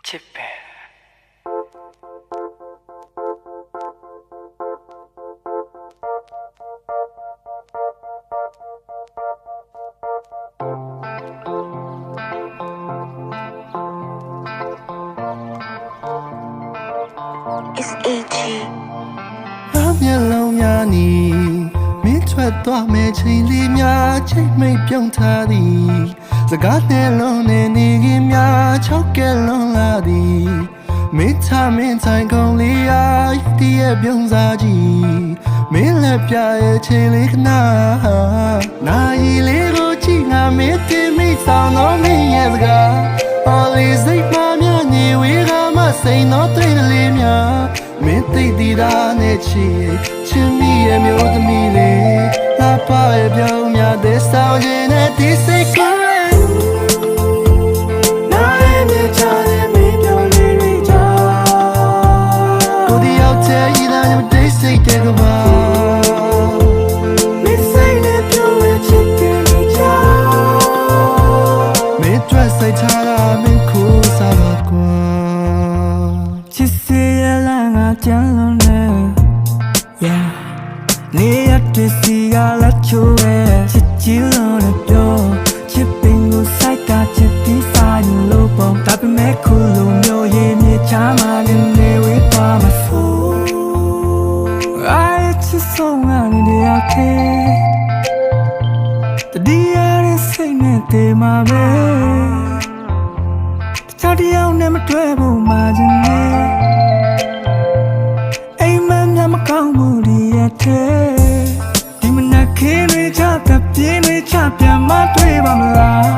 ချစ်ပဲမျက်လုံးများနီမင်းထွက်သွားမဲ့ချိန်လေးများချိန်မိတ်ပြုံးထားသည်စကားနဲ့လုံးနဲ့နေခင်များချောက်ကဲလုံးလာသည်မင်းထားမင်းဆိုင်ကုန်လေးအားတည်းရဲ့ပြုံးစားကြည့်မင်းလက်ပြရဲ့ချိန်လေးခဏနာရီလေးကိုကြည့်ငါမင်းတင်မိဆောင်တော့မင်းရဲ့စကား Always စိတ်မှများနေဝေးကမှစိန်တော့တွေ့ကလေးများမင်းသိတည်တာနဲ့ချစ်မိရဲ့မျိုးသမီးလေးငါပါရဲ့ပြောင်းများတဲ့ဆောင်ခြင်းနဲ့ဒီစိတ်ကိုနားရဲ့ချာတဲ့မင်းပြောင်းလေးတွေကြောင့်ကိုဒီရောက်တဲ့ဤသားနဲ့ဒီစိတ်တဲ့ကဘာမင်းစိတ်နဲ့ပြောင်းရဲ့ချစ်တဲ့ကြောင့်မင်းတွေ့စိတ်ချတာမင်းကိုစားပါကွာချစ်စေရလာငါကြမ်းလုံးနဲ့ Yeah နေရတဲ့စီကလာချိုးရဲ့ချစ်ချီလို့လည်းပြောချစ်ပင်ကိုစိုက်ကချစ်ပြီးစားရင်လို့ပေါ့ဒါပေမဲ့ခုလိုမျိုးရဲ့မြေချာမှလည်းနေဝေးသွားမှာဆိုI just so many day okay တဒီရတဲ့စိတ်နဲ့တည်မှာပဲတခြားတယောက်နဲ့မတွေ့ဘူးမှချင်နေအိမ်မက်များမကောင်းဘူးဒီရဲ့ဒီမနက်ခင်းတွေချတဲ့ပြင်းတွေချပြန်မတွေ့ပါမလား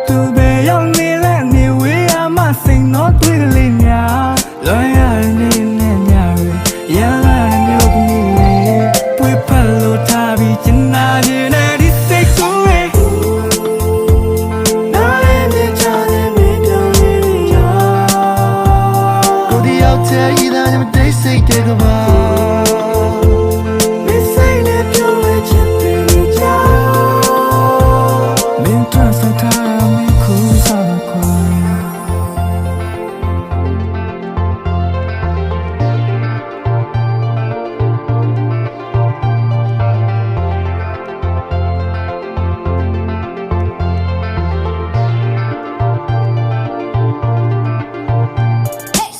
သူပဲရောက်နေလဲနေဝေးရမှစိန်တော့တွေ့ကလေးများလွန်ရနေနဲ့ညရလာတဲ့မျိုးသမီးလေးပွေဖက်လို့ထားပြီးချင်နာခြင်းနဲ့ဒီစိတ်ကိုနားရဲ့မြေချတဲ့မင်းပြောင်းလေးကြောင့်ကိုဒီရောက်တဲ့ဤသားနဲ့တိတ်စိတ်တဲ့ကဘာ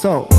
So